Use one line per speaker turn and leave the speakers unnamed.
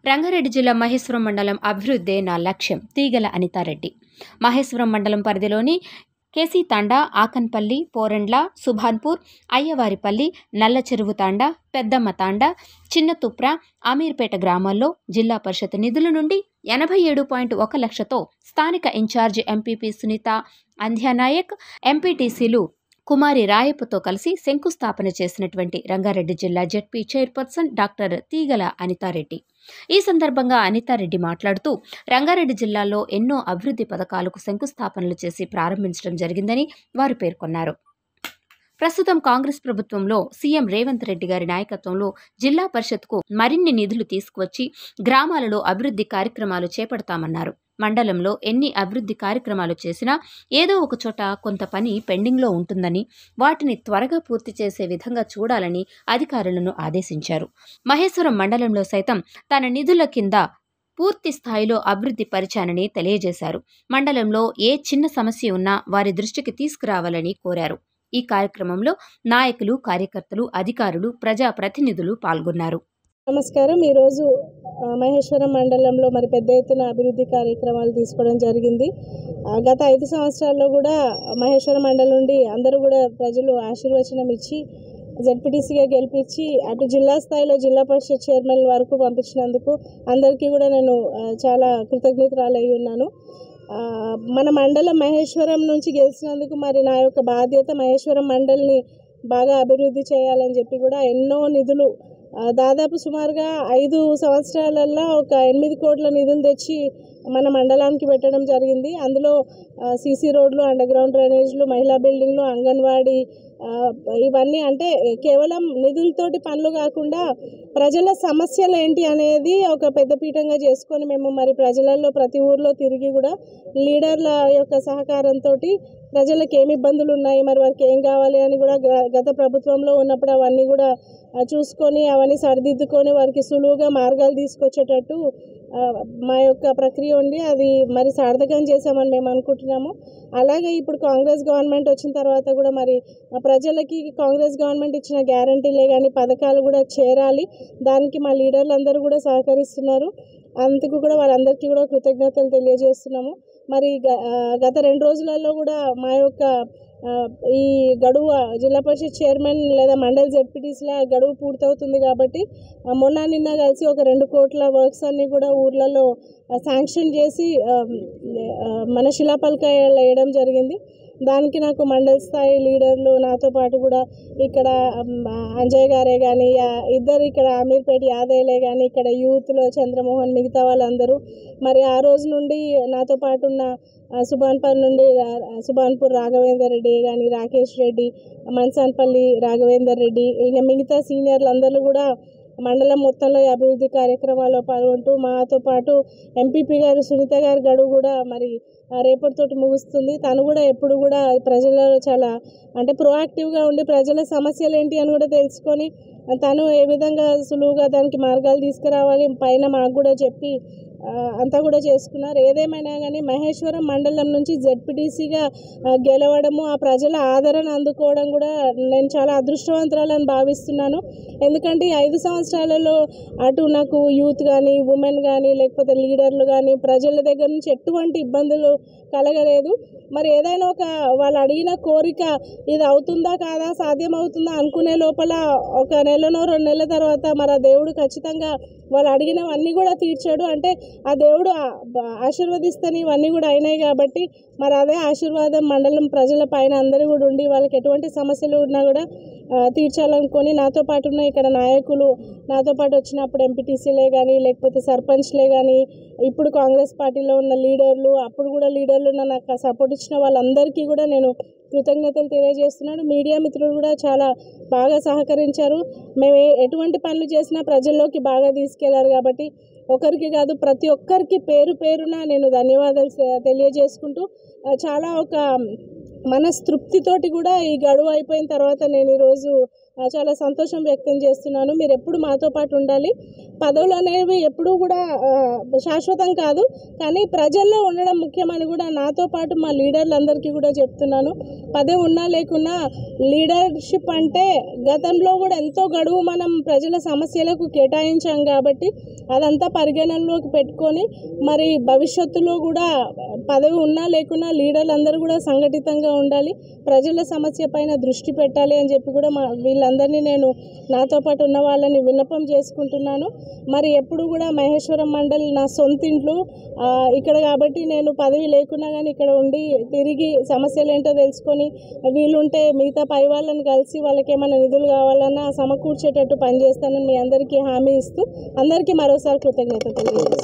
రంగారెడ్డి జిల్లా మహేశ్వరం మండలం అభివృద్ధే నా లక్ష్యం తీగల అనితారెడ్డి. మహేశ్వరం మండలం పరిధిలోని కేసీ తాండా, ఆకన్పల్లి, పోరండ్ల, సుభాన్పూర్, అయ్యవారిపల్లి, నల్లచెరువు తాండా, పెద్దమ్మ తాండా, చిన్నతుప్ర, అమీర్పేట గ్రామాల్లో జిల్లా పరిషత్ నిధుల నుండి 87.1 లక్షతో స్థానిక ఇన్ఛార్జి ఎంపీపీ సునీత అంధ్యానాయక్, ఎంపీటీసీలు కుమారి రాయప్పతో కలిసి శంకుస్థాపన చేసినటువంటి రంగారెడ్డి జిల్లా జెడ్పీ చైర్పర్సన్ డాక్టర్ తీగల అనితారెడ్డి. ఈ సందర్భంగా అనితారెడ్డి మాట్లాడుతూ రంగారెడ్డి జిల్లాలో ఎన్నో అభివృద్ధి పథకాలకు శంకుస్థాపనలు చేసి ప్రారంభించడం జరిగిందని వారు పేర్కొన్నారు. ప్రస్తుతం కాంగ్రెస్ ప్రభుత్వంలో సీఎం రేవంత్ రెడ్డి గారి నాయకత్వంలో జిల్లా పరిషత్కు మరిన్ని నిధులు తీసుకువచ్చి గ్రామాలలో అభివృద్ధి కార్యక్రమాలు చేపడతామన్నారు. మండలంలో ఎన్ని అభివృద్ధి కార్యక్రమాలు చేసినా ఏదో ఒక చోట కొంత పని పెండింగ్లో ఉంటుందని, వాటిని త్వరగా పూర్తి చేసే విధంగా చూడాలని అధికారులను ఆదేశించారు. మహేశ్వరం మండలంలో సైతం తన నిధుల కింద పూర్తి స్థాయిలో అభివృద్ధి పరిచానని తెలియజేశారు. మండలంలో ఏ చిన్న సమస్య ఉన్నా వారి దృష్టికి తీసుకురావాలని కోరారు. ఈ కార్యక్రమంలో నాయకులు, కార్యకర్తలు, అధికారులు, ప్రజాప్రతినిధులు పాల్గొన్నారు.
నమస్కారం. ఈరోజు మహేశ్వరం మండలంలో మరి పెద్ద ఎత్తున అభివృద్ధి కార్యక్రమాలు తీసుకోవడం జరిగింది. గత 5 సంవత్సరాల్లో కూడా మహేశ్వరం మండలం నుండి అందరూ కూడా ప్రజలు ఆశీర్వచనం ఇచ్చి జెడ్పీటీసీగా గెలిపించి అటు జిల్లా స్థాయిలో జిల్లా పరిషత్ చైర్మన్ వరకు పంపించినందుకు అందరికీ కూడా నేను చాలా కృతజ్ఞతరాలు అయి ఉన్నాను. మన మండలం మహేశ్వరం నుంచి గెలిచినందుకు మరి నా యొక్క బాధ్యత మహేశ్వరం మండలిని బాగా అభివృద్ధి చేయాలని చెప్పి కూడా ఎన్నో నిధులు దాదాపు సుమారుగా 5 సంవత్సరాలలో ఒక 8 కోట్ల నిధులు తెచ్చి మన మండలానికి పెట్టడం జరిగింది. అందులో సీసీ రోడ్లు, అండర్ గ్రౌండ్ డ్రైనేజ్లు, మహిళా బిల్డింగ్లు, అంగన్వాడీ, ఇవన్నీ అంటే కేవలం నిధులతోటి పనులు కాకుండా ప్రజల సమస్యలు ఏంటి అనేది ఒక పెద్దపీఠంగా చేసుకొని మేము మరి ప్రజలలో ప్రతి ఊర్లో తిరిగి కూడా లీడర్ల యొక్క సహకారంతో ప్రజలకు ఏమి ఇబ్బందులు ఉన్నాయి, మరి వారికి ఏం కావాలి అని కూడా గత ప్రభుత్వంలో ఉన్నప్పుడు అవన్నీ కూడా చూసుకొని అవన్నీ సరిదిద్దుకొని వారికి సులువుగా మార్గాలు తీసుకొచ్చేటట్టు మా యొక్క ప్రక్రియ ఉండి అది మరి సార్థకం చేశామని మేము అనుకుంటున్నాము. అలాగే ఇప్పుడు కాంగ్రెస్ గవర్నమెంట్ వచ్చిన తర్వాత కూడా మరి ప్రజలకి కాంగ్రెస్ గవర్నమెంట్ ఇచ్చిన గ్యారంటీలే కానీ పథకాలు కూడా చేరాలి. దానికి మా లీడర్లు అందరూ కూడా సహకరిస్తున్నారు. అందుకు కూడా వాళ్ళందరికీ కూడా కృతజ్ఞతలు తెలియజేస్తున్నాము. మరి గత 2 రోజులలో కూడా మా యొక్క ఈ గడువు జిల్లా పరిషత్ చైర్మన్ లేదా మండల్ జెడ్పీటీసీల గడువు పూర్తవుతుంది కాబట్టి మొన్న నిన్న కలిసి ఒక 2 కోట్ల వర్క్స్ అన్నీ కూడా ఊర్లలో శాంక్షన్ చేసి మన శిలాపలకాయలు వేయడం జరిగింది. దానికి నాకు మండల స్థాయి లీడర్లు నాతో పాటు కూడా ఇక్కడ అంజయ్ గారే కానీ ఇద్దరు ఇక్కడ అమీర్పేట యాదయ్యలే కానీ ఇక్కడ యూత్లో చంద్రమోహన్ మిగతా వాళ్ళందరూ మరి ఆ రోజు నుండి నాతో పాటు ఉన్న సుభాన్పూర్ నుండి సుభాన్పూర్ రాఘవేందర్ రెడ్డి కానీ, రాకేష్ రెడ్డి, మన్సాన్పల్లి రాఘవేందర్ రెడ్డి, ఇంకా మిగతా సీనియర్లు అందరూ కూడా మండలం మొత్తంలో అభివృద్ధి కార్యక్రమాల్లో పాల్గొంటూ మాతో పాటు ఎంపీపీ గారు సునీత గారి గడువు కూడా మరి రేపటితోటి ముగుస్తుంది. తను కూడా ఎప్పుడు కూడా ప్రజలలో చాలా అంటే ప్రొయాక్టివ్గా ఉండి ప్రజల సమస్యలు ఏంటి అని కూడా తెలుసుకొని తను ఏ విధంగా సులువుగా దానికి మార్గాలు తీసుకురావాలి పైన మాకు కూడా చెప్పి అంతా కూడా చేసుకున్నారు. ఏదేమైనా కానీ మహేశ్వరం మండలం నుంచి జెడ్పీటీసీగా గెలవడము, ఆ ప్రజల ఆదరణ అందుకోవడం కూడా నేను చాలా అదృష్టవంతురాలని భావిస్తున్నాను. ఎందుకంటే ఈ 5 సంవత్సరాలలో అటు నాకు యూత్ కానీ, ఉమెన్ కానీ, లేకపోతే లీడర్లు కానీ ప్రజల దగ్గర నుంచి ఎటువంటి ఇబ్బందులు కలగలేదు. మరి ఏదైనా ఒక వాళ్ళు అడిగిన కోరిక ఇది అవుతుందా కాదా, సాధ్యమవుతుందా అనుకునే లోపల ఒక నెలనో 2 నెలల తర్వాత మరి ఆ దేవుడు ఖచ్చితంగా వాళ్ళు అడిగినవన్నీ కూడా తీర్చాడు. అంటే ఆ దేవుడు ఆశీర్వదిస్తేనే ఇవన్నీ కూడా అయినాయి కాబట్టి మరి అదే ఆశీర్వాదం మండలం ప్రజల పైన అందరూ కూడా ఉండి వాళ్ళకి ఎటువంటి సమస్యలు ఉన్నా కూడా తీర్చాలనుకొని నాతో పాటు ఉన్న ఇక్కడ నాయకులు నాతో పాటు వచ్చినప్పుడు ఎంపీటీసీలే కానీ లేకపోతే సర్పంచ్లే కానీ ఇప్పుడు కాంగ్రెస్ పార్టీలో ఉన్న లీడర్లు అప్పుడు కూడా లీడర్లు నాకు సపోర్ట్ ఇచ్చిన వాళ్ళందరికీ కూడా నేను కృతజ్ఞతలు తెలియజేస్తున్నాను. మీడియా మిత్రులు కూడా చాలా బాగా సహకరించారు. మేము ఎటువంటి పనులు చేసినా ప్రజల్లోకి బాగా తీసుకెళ్లారు కాబట్టి ఒకరికి కాదు ప్రతి ఒక్కరికి పేరు పేరున నేను ధన్యవాదాలు తెలియజేసుకుంటూ చాలా ఒక మనస్తృప్తితోటి కూడా ఈ గడువు అయిపోయిన తర్వాత నేను ఈరోజు చాలా సంతోషం వ్యక్తం చేస్తున్నాను. మీరు ఎప్పుడు మాతో పాటు ఉండాలి. పదవులు అనేవి ఎప్పుడూ కూడా శాశ్వతం కాదు, కానీ ప్రజల్లో ఉండడం ముఖ్యమని కూడా నాతో పాటు మా లీడర్లందరికీ కూడా చెప్తున్నాను. పదవి ఉన్నా లేకున్నా లీడర్షిప్ అంటే గతంలో కూడా ఎంతో గడువు మనం ప్రజల సమస్యలకు కేటాయించాం కాబట్టి అదంతా పరిగణనలోకి పెట్టుకొని మరి భవిష్యత్తులో కూడా పదవి ఉన్నా లేకున్నా లీడర్లందరూ కూడా సంఘటితంగా ఉండాలి, ప్రజల సమస్య పైన దృష్టి పెట్టాలి అని చెప్పి కూడా వీళ్ళందరినీ నేను నాతో పాటు ఉన్న వాళ్ళని విన్నపం చేసుకుంటున్నాను. మరి ఎప్పుడు కూడా మహేశ్వరం మండల్ నా సొంత ఇంట్లో ఇక్కడ కాబట్టి నేను పదవి లేకున్నా కానీ ఇక్కడ ఉండి తిరిగి సమస్యలు ఏంటో తెలుసుకొని వీలుంటే మిగతా పై వాళ్ళని కలిసి వాళ్ళకి ఏమైనా నిధులు కావాలన్నా సమకూర్చేటట్టు పనిచేస్తానని మీ అందరికీ హామీ ఇస్తూ అందరికీ మరోసారి కృతజ్ఞతలు తెలియజేస్తాను.